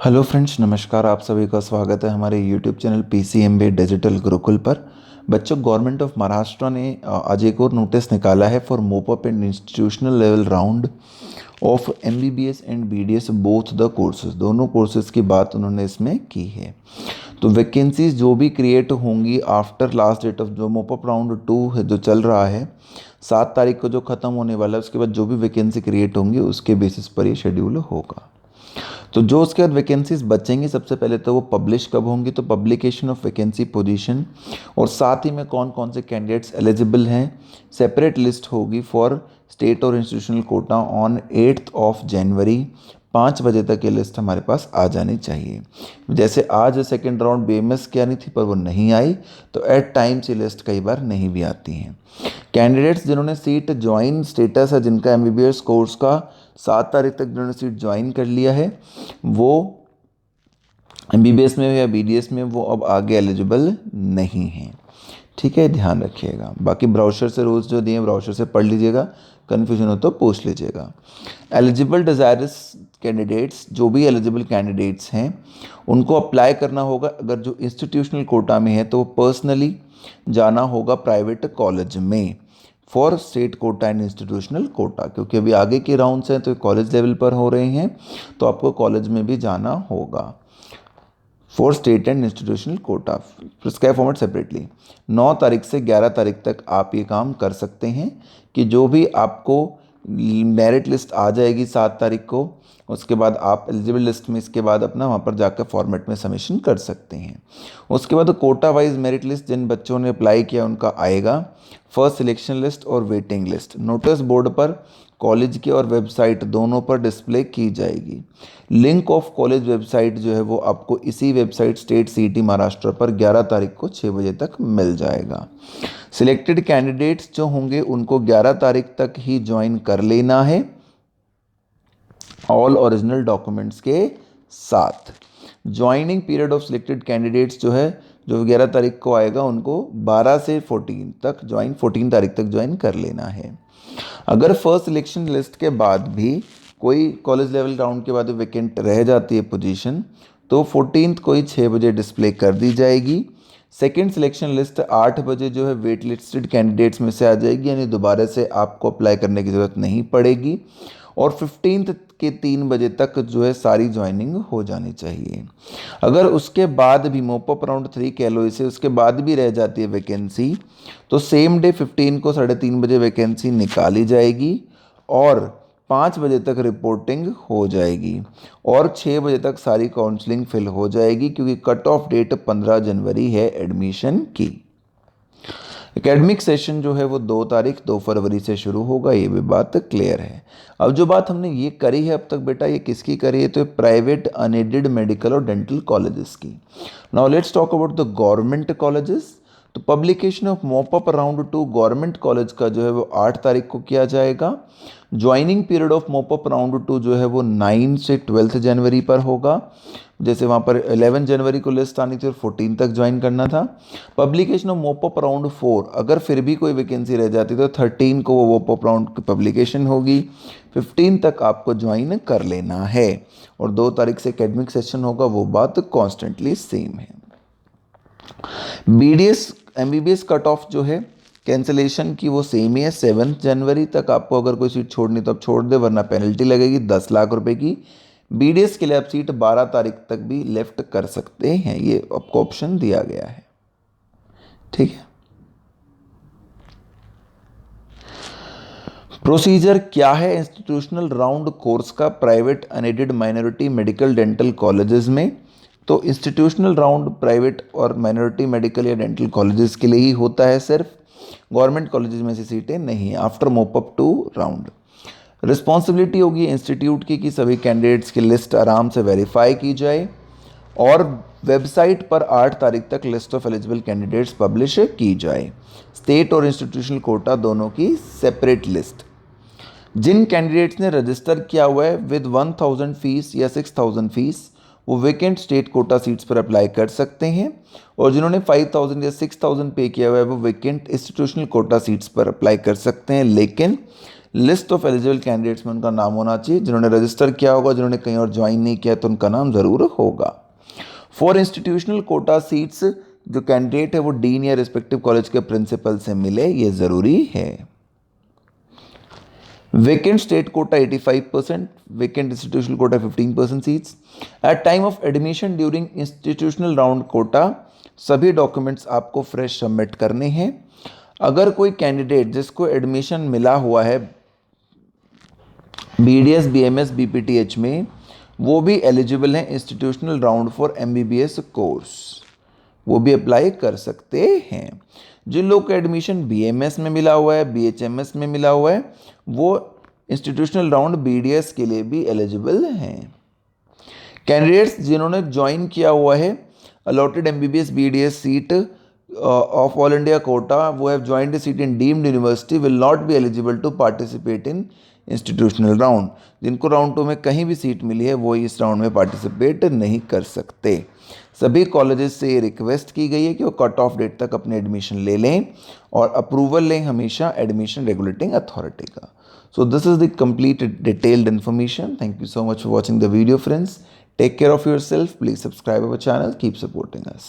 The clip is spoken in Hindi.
हेलो फ्रेंड्स, नमस्कार। आप सभी का स्वागत है हमारे YouTube channel PCMB digital Gurukul पर। बच्चों, गवर्नमेंट ऑफ महाराष्ट्र ने आज एक और नोटिस निकाला है for mop-up and institutional level round of MBBS and BDS both the courses. दोनों कोर्सेज की बात उन्होंने इसमें की है। तो वैकेंसीज जो भी क्रिएट होंगी आफ्टर लास्ट डेट ऑफ जो मोपअप राउंड 2 है जो चल रहा है, 7 तारीख को जो ख़त्म होने वाला है, उसके बाद जो भी वैकेंसी क्रिएट होंगी उसके बेसिस पर ये शेड्यूल होगा। तो जो उसके बाद वैकेंसीज बचेंगी, सबसे पहले तो वो पब्लिश कब होंगी, तो पब्लिकेशन ऑफ वैकेंसी पोजीशन और साथ ही में कौन कौन से कैंडिडेट्स एलिजिबल हैं, सेपरेट लिस्ट होगी फॉर स्टेट और इंस्टीट्यूशनल कोटा ऑन 8 जनवरी। 5 बजे तक ये लिस्ट हमारे पास आ जानी चाहिए। जैसे आज सेकेंड राउंड BMS की आनी थी पर वो नहीं आई, तो एट टाइम्स ये लिस्ट कई बार नहीं भी आती हैं। कैंडिडेट्स जिन्होंने सीट ज्वाइन स्टेटस है, जिनका MBBS कोर्स का 7 तारीख तक जिन्होंने सीट ज्वाइन कर लिया है, वो MBBS में या BDS में वो अब आगे एलिजिबल नहीं हैं। ठीक है, ध्यान रखिएगा। बाकी ब्राउचर से रूल्स जो दिए ब्राउचर से पढ़ लीजिएगा, कन्फ्यूजन हो तो पूछ लीजिएगा। एलिजिबल डिज़ायरस कैंडिडेट्स, जो भी एलिजिबल कैंडिडेट्स हैं उनको अप्लाई करना होगा। अगर जो इंस्टीट्यूशनल कोटा में है तो वो पर्सनली जाना होगा प्राइवेट कॉलेज में for state quota and institutional quota, क्योंकि अभी आगे के राउंड्स हैं तो कॉलेज लेवल पर हो रहे हैं, तो आपको कॉलेज में भी जाना होगा for state and institutional quota. Prescribe format separately. 9 तारीख से 11 तारीख तक आप ये काम कर सकते हैं कि जो भी आपको मेरिट लिस्ट आ जाएगी 7 तारीख को, उसके बाद आप एलिजिबल लिस्ट में इसके बाद अपना वहाँ पर जाकर फॉर्मेट में सबमिशन कर सकते हैं। उसके बाद कोटा वाइज मेरिट लिस्ट जिन बच्चों ने अप्लाई किया उनका आएगा, फर्स्ट सिलेक्शन लिस्ट और वेटिंग लिस्ट नोटिस बोर्ड पर कॉलेज की और वेबसाइट दोनों पर डिस्प्ले की जाएगी। लिंक ऑफ कॉलेज वेबसाइट जो है वो आपको इसी वेबसाइट स्टेट CET महाराष्ट्र पर 11 तारीख को 6 बजे तक मिल जाएगा। सिलेक्टेड कैंडिडेट्स जो होंगे उनको 11 तारीख तक ही ज्वाइन कर लेना है, ऑल ओरिजिनल डॉक्यूमेंट्स के साथ। Joining period of selected candidates जो है, जो 11 तारीख को आएगा, उनको 12 से 14 तारीख तक ज्वाइन कर लेना है। अगर फर्स्ट सिलेक्शन लिस्ट के बाद भी कोई कॉलेज लेवल राउंड के बाद वैकेंट रह जाती है पोजीशन, तो 14 को ही 6 बजे डिस्प्ले कर दी जाएगी। सेकेंड सिलेक्शन लिस्ट 8 बजे जो है वेट लिस्टेड कैंडिडेट्स में से आ जाएगी, यानी दोबारा से आपको अप्लाई करने की ज़रूरत नहीं पड़ेगी। और 15 के 3 बजे तक जो है सारी ज्वाइनिंग हो जानी चाहिए। अगर उसके बाद भी मोपअप राउंड 3 कह लो इसे, उसके बाद भी रह जाती है वैकेंसी, तो सेम डे 15 को 3:30 बजे वैकेंसी निकाली जाएगी और 5 बजे तक रिपोर्टिंग हो जाएगी और 6 बजे तक सारी काउंसलिंग फिल हो जाएगी, क्योंकि कट ऑफ डेट 15 जनवरी है एडमिशन की। एकेडमिक सेशन जो है वो 2 फरवरी से शुरू होगा, ये भी बात क्लियर है। अब जो बात हमने ये करी है अब तक बेटा, ये किसकी करी है, तो प्राइवेट अनएडेड मेडिकल और डेंटल कॉलेजेस की। Now let's talk about the government colleges. तो publication of mop-up round 2 government college का जो है वो 8 तारीख को किया जाएगा। Joining period of mop-up round 2 जो है वो 9 से 12 जनवरी पर होगा। जैसे वहाँ पर 11 जनवरी को लिस्ट आनी थी और 14 तक ज्वाइन करना था। पब्लिकेशन ऑफ मोपअप राउंड 4, अगर फिर भी कोई वैकेंसी रह जाती तो 13 को वो मोपअप राउंड की पब्लिकेशन होगी। 15 तक आपको ज्वाइन कर लेना है और 2 तारीख से एकेडमिक सेशन होगा, वो बात कॉन्स्टेंटली सेम है। BDS MBBS कट ऑफ जो है कैंसिलेशन की वो सेम ही है। 7 जनवरी तक आपको अगर कोई सीट छोड़नी तो आप छोड़ दे, वरना पेनल्टी लगेगी 10 लाख रुपए की। BDS के लिए आप सीट 12 तारीख तक भी लेफ्ट कर सकते हैं, ये आपको ऑप्शन दिया गया है। ठीक है, प्रोसीजर क्या है इंस्टीट्यूशनल राउंड कोर्स का private unaided minority medical dental colleges में। तो इंस्टीट्यूशनल राउंड प्राइवेट और माइनॉरिटी मेडिकल या डेंटल कॉलेजेस के लिए ही होता है, सिर्फ गवर्नमेंट कॉलेजेस में से सीटें नहीं। आफ्टर मोपअप 2 राउंड रिस्पॉन्सिबिलिटी होगी इंस्टीट्यूट की कि सभी कैंडिडेट्स की लिस्ट आराम से वेरीफाई की जाए और वेबसाइट पर 8 तारीख तक list of eligible candidates publish की जाए। स्टेट और इंस्टीट्यूशनल कोटा दोनों की सेपरेट लिस्ट। जिन कैंडिडेट्स ने रजिस्टर किया हुआ है विद 1000 फीस या 6000 फीस, वो वेकेंट स्टेट कोटा सीट्स पर अप्लाई कर सकते हैं, और जिन्होंने 5000 या 6000 पे किया हुआ है वो वेकेंट इंस्टीट्यूशनल कोटा सीट्स पर अप्लाई कर सकते हैं। लेकिन लिस्ट ऑफ एलिजिबल कैंडिडेट्स में उनका नाम होना चाहिए, जिन्होंने रजिस्टर किया होगा, जिन्होंने कहीं और ज्वाइन नहीं किया तो उनका नाम ज़रूर होगा। फॉर इंस्टीट्यूशनल कोटा सीट्स जो कैंडिडेट है वो डीन या रिस्पेक्टिव कॉलेज के प्रिंसिपल से मिले, ये ज़रूरी है। Vacant state quota 85%, vacant institutional quota 15% seats. At time of admission during institutional round quota, सभी डॉक्यूमेंट्स आपको फ्रेश सबमिट करने हैं। अगर कोई कैंडिडेट जिसको एडमिशन मिला हुआ है BDS, BMS, BPTH में, वो भी एलिजिबल हैं institutional round for MBBS course, वो भी अप्लाई कर सकते हैं। जिन लोग का एडमिशन BMS में मिला हुआ है, BHMS में मिला हुआ है, वो इंस्टीट्यूशनल राउंड BDS के लिए भी एलिजिबल हैं। कैंडिडेट्स जिन्होंने ज्वाइन किया हुआ है allotted MBBS BDS seat of all India quota, who have joined seat in deemed university will not be eligible to participate in institutional round. जिनको राउंड 2 में कहीं भी सीट मिली है वो इस राउंड में पार्टिसिपेट नहीं कर सकते। सभी कॉलेजेस से ये रिक्वेस्ट की गई है कि वो कट ऑफ डेट तक अपने एडमिशन ले लें और अप्रूवल लें हमेशा एडमिशन रेगुलेटिंग अथॉरिटी का। So this is the complete detailed information. Thank you so much for watching the video, friends. Take care of yourself. Please subscribe our channel. Keep supporting us.